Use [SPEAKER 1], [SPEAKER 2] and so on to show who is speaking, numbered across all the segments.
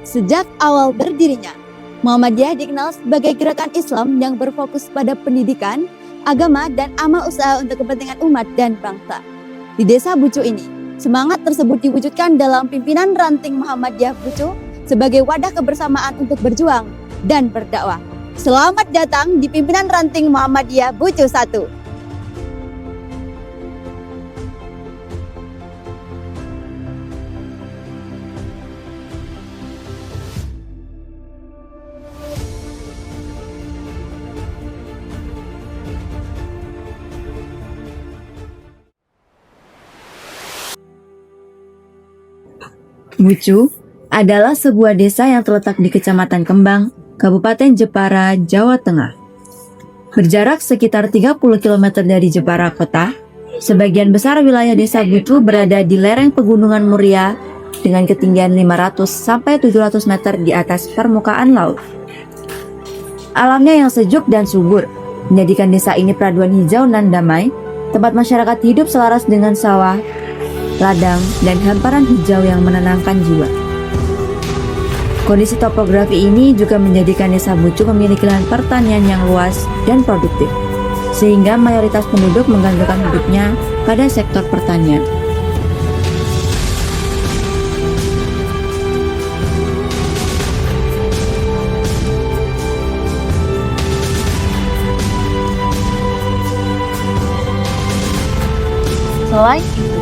[SPEAKER 1] Sejak awal berdirinya, Muhammadiyah dikenal sebagai gerakan Islam yang berfokus pada pendidikan, agama, dan amal usaha untuk kepentingan umat dan bangsa. Di Desa Bucu ini, semangat tersebut diwujudkan dalam pimpinan ranting Muhammadiyah Bucu sebagai wadah kebersamaan untuk berjuang dan berdakwah. Selamat datang di pimpinan ranting Muhammadiyah Bucu 1.
[SPEAKER 2] Bucu adalah sebuah desa yang terletak di Kecamatan Kembang, Kabupaten Jepara, Jawa Tengah. Berjarak sekitar 30 km dari Jepara kota, sebagian besar wilayah desa Bucu berada di lereng Pegunungan Muria dengan ketinggian 500 sampai 700 meter di atas permukaan laut. Alamnya yang sejuk dan subur menjadikan desa ini peraduan hijau nan damai, tempat masyarakat hidup selaras dengan sawah, ladang, dan hamparan hijau yang menenangkan jiwa. Kondisi topografi ini juga menjadikan desa Bucu memiliki lahan pertanian yang luas dan produktif, sehingga mayoritas penduduk menggantungkan hidupnya pada sektor pertanian. Selain itu,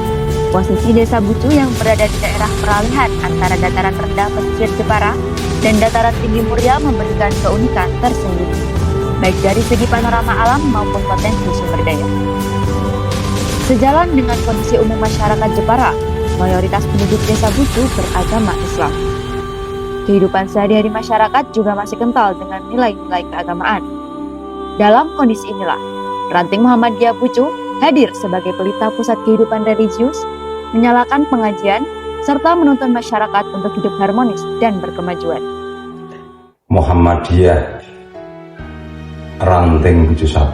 [SPEAKER 2] posisi desa Bucu yang berada di daerah peralihan antara dataran rendah pesisir Jepara dan dataran tinggi Muria memberikan keunikan tersendiri, baik dari segi panorama alam maupun potensi sumber daya. Sejalan dengan kondisi umum masyarakat Jepara, mayoritas penduduk desa Bucu beragama Islam. Kehidupan sehari-hari masyarakat juga masih kental dengan nilai-nilai keagamaan. Dalam kondisi inilah, ranting Muhammadiyah Bucu hadir sebagai pelita pusat kehidupan religius, menyalakan pengajian, serta menuntun masyarakat untuk hidup harmonis dan berkemajuan.
[SPEAKER 3] Muhammadiyah Ranting Bucu 1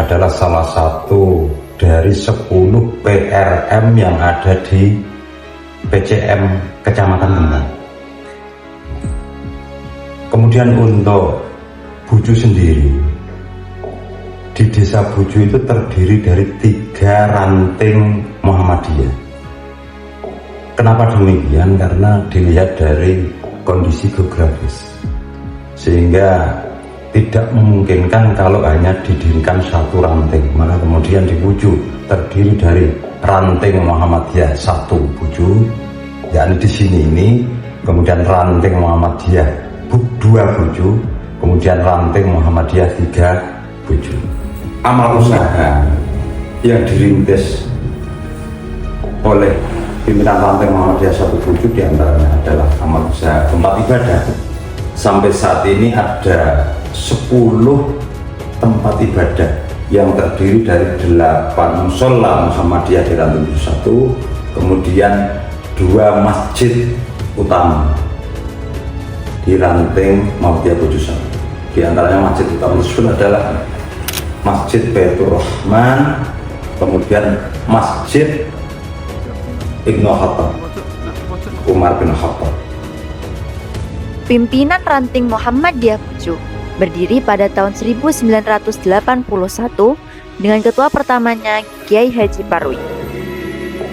[SPEAKER 3] adalah salah satu dari 10 PRM yang ada di PCM Kecamatan Kembang. Kemudian untuk Bucu sendiri, di desa Bucu itu terdiri dari 3 ranting Muhammadiyah. Kenapa demikian? Karena dilihat dari kondisi geografis, sehingga tidak memungkinkan kalau hanya didirikan 1 ranting. Maka kemudian di Bucu terdiri dari ranting Muhammadiyah 1 Bucu, yakni di sini ini, kemudian ranting Muhammadiyah 2 Bucu, kemudian ranting Muhammadiyah 3 Bucu. Amal usaha yang dirintis oleh pimpinan ranting Muhammadiyah 1 Bucu diantaranya adalah amal usaha tempat ibadah. Sampai saat ini ada 10 tempat ibadah yang terdiri dari 8 musola Muhammadiyah di ranting Bucu 1, kemudian 2 masjid utama di ranting Muhammadiyah Bucu 1. Di antaranya masjid utama tersebut adalah Masjid Baitur Rahman, kemudian Masjid Ibnu Khattab, Umar bin Khattab.
[SPEAKER 2] Pimpinan ranting Muhammadiyah Bucu berdiri pada tahun 1981 dengan ketua pertamanya Kiai Haji Parwi.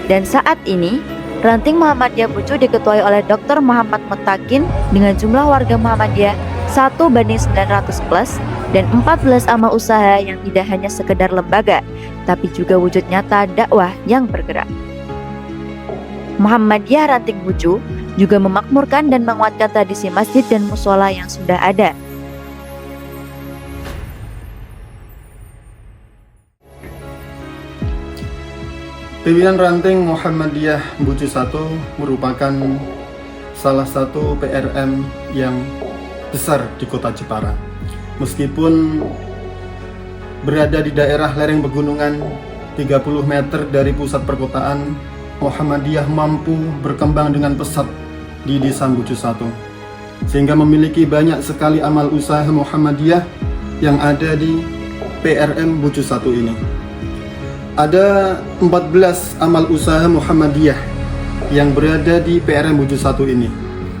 [SPEAKER 2] Dan saat ini, ranting Muhammadiyah Bucu diketuai oleh Dr. Muhammad Mutakin dengan jumlah warga Muhammadiyah 1:900 plus dan 14 amal usaha yang tidak hanya sekedar lembaga, tapi juga wujud nyata dakwah yang bergerak. Muhammadiyah Ranting Bucu juga memakmurkan dan menguatkan tradisi masjid dan musola yang sudah ada.
[SPEAKER 4] Pimpinan ranting Muhammadiyah Bucu 1 merupakan salah satu PRM yang besar di kota Jepara. Meskipun berada di daerah lereng pegunungan 30 meter dari pusat perkotaan, Muhammadiyah mampu berkembang dengan pesat di desa Bucu 1, sehingga memiliki banyak sekali amal usaha Muhammadiyah yang ada di PRM Bucu 1 ini. Ada 14 amal usaha Muhammadiyah yang berada di PRM Bucu 1 ini.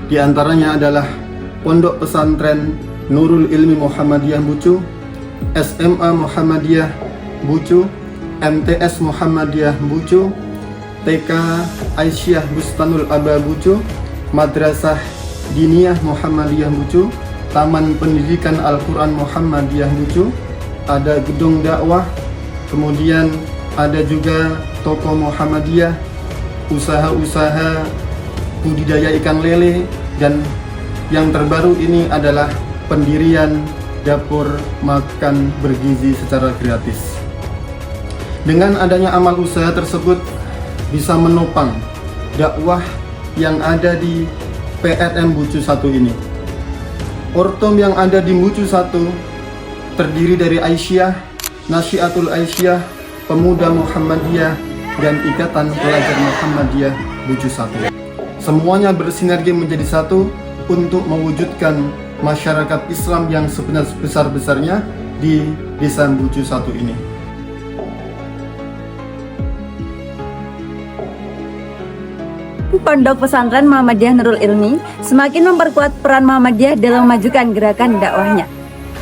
[SPEAKER 4] Di antaranya adalah Pondok Pesantren Nurul Ilmi Muhammadiyah Bucu, SMA Muhammadiyah Bucu, MTS Muhammadiyah Bucu, TK Aisyah Bustanul Aba Bucu, Madrasah Diniyah Muhammadiyah Bucu, Taman Pendidikan Al-Quran Muhammadiyah Bucu, ada gedung dakwah, kemudian ada juga toko Muhammadiyah, usaha-usaha budidaya ikan lele, dan yang terbaru ini adalah pendirian dapur makan bergizi secara gratis. Dengan adanya amal usaha tersebut bisa menopang dakwah yang ada di PRM Bucu 1 ini. Ortom yang ada di Bucu 1 terdiri dari Aisyah, Nasyiatul Aisyah, Pemuda Muhammadiyah, dan Ikatan Pelajar Muhammadiyah Bucu 1. Semuanya bersinergi menjadi satu untuk mewujudkan masyarakat Islam yang sebesar-besarnya di Desa Bucu 1 ini.
[SPEAKER 2] Pondok Pesantren Muhammadiyah Nurul Ilmi semakin memperkuat peran Muhammadiyah dalam memajukan gerakan dakwahnya.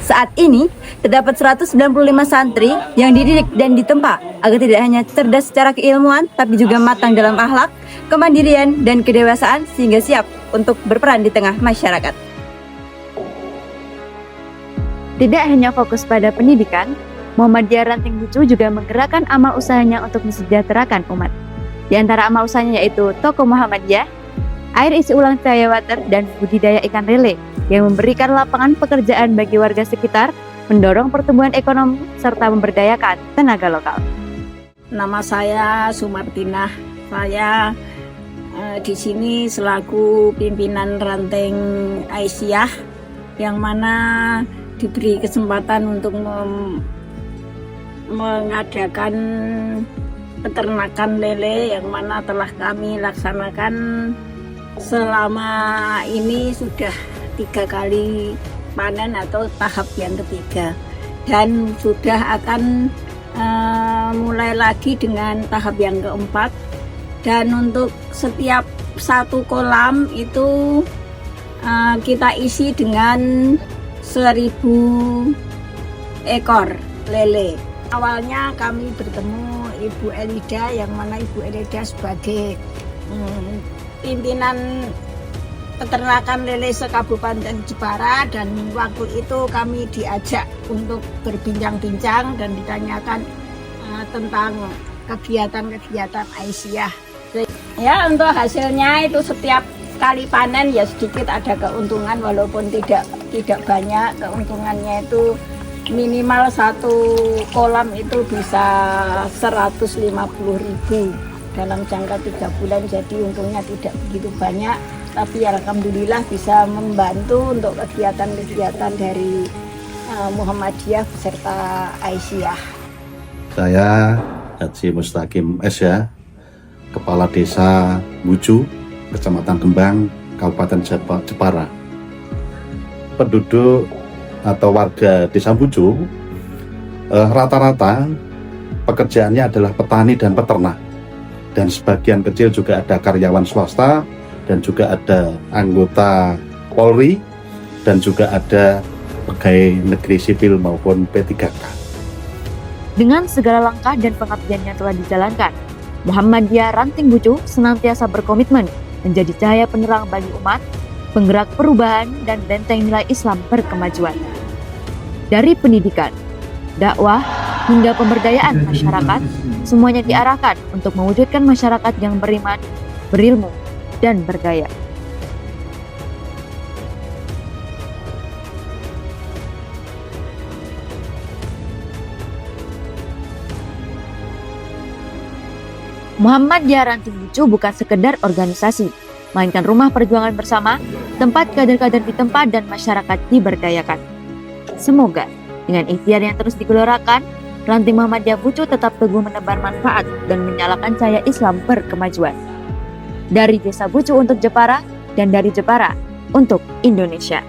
[SPEAKER 2] Saat ini, terdapat 195 santri yang dididik dan ditempa agar tidak hanya cerdas secara keilmuan, tapi juga matang dalam akhlak, kemandirian, dan kedewasaan sehingga siap untuk berperan di tengah masyarakat.
[SPEAKER 1] Tidak hanya fokus pada pendidikan, Muhammadiyah Ranting Bucu juga menggerakkan amal usahanya untuk mesejahterakan umat. Di antara amal usahanya yaitu Toko Muhammadiyah, air isi ulang cahaya water, dan budidaya ikan lele yang memberikan lapangan pekerjaan bagi warga sekitar, mendorong pertumbuhan ekonomi, serta memberdayakan tenaga lokal.
[SPEAKER 5] Nama saya Sumartinah. Saya di sini selaku pimpinan Ranting Aisyah, yang mana diberi kesempatan untuk mengadakan peternakan lele yang mana telah kami laksanakan selama ini sudah 3 kali panen atau tahap yang ketiga, dan sudah akan mulai lagi dengan tahap yang keempat. Dan untuk setiap satu kolam itu kita isi dengan 1000 ekor lele. Awalnya kami bertemu Ibu Elida, yang mana Ibu Elida sebagai pimpinan peternakan lele se-Kabupaten Jepara, dan waktu itu kami diajak untuk berbincang-bincang dan ditanyakan tentang kegiatan-kegiatan Aisyah. Ya, untuk hasilnya itu setiap kali panen ya sedikit ada keuntungan, walaupun tidak banyak. Keuntungannya itu minimal satu kolam itu bisa 150.000 dalam jangka 3 bulan, jadi untungnya tidak begitu banyak, tapi alhamdulillah bisa membantu untuk kegiatan-kegiatan dari Muhammadiyah beserta Aisyah.
[SPEAKER 6] Saya Haji Mustaqim S. ya, Kepala Desa Bucu, Kecamatan Kembang, Kabupaten Jepara. Penduduk atau warga Desa Bucu rata-rata pekerjaannya adalah petani dan peternak, dan sebagian kecil juga ada karyawan swasta, dan juga ada anggota Polri, dan juga ada pegawai negeri sipil maupun P3K.
[SPEAKER 1] Dengan segala langkah dan pengabdian yang telah dijalankan, Muhammadiyah Ranting Bucu senantiasa berkomitmen menjadi cahaya penerang bagi umat, penggerak perubahan, dan benteng nilai Islam berkemajuan. Dari pendidikan, dakwah, hingga pemberdayaan masyarakat, semuanya diarahkan untuk mewujudkan masyarakat yang beriman, berilmu, dan berdaya. Muhammadiyah Ranting Bucu bukan sekedar organisasi, melainkan rumah perjuangan bersama, tempat kader-kader ditempa dan masyarakat diberdayakan. Semoga dengan ikhtiar yang terus digelorakan, Ranting Muhammadiyah Bucu tetap teguh menebar manfaat dan menyalakan cahaya Islam berkemajuan. Dari Desa Bucu untuk Jepara, dan dari Jepara untuk Indonesia.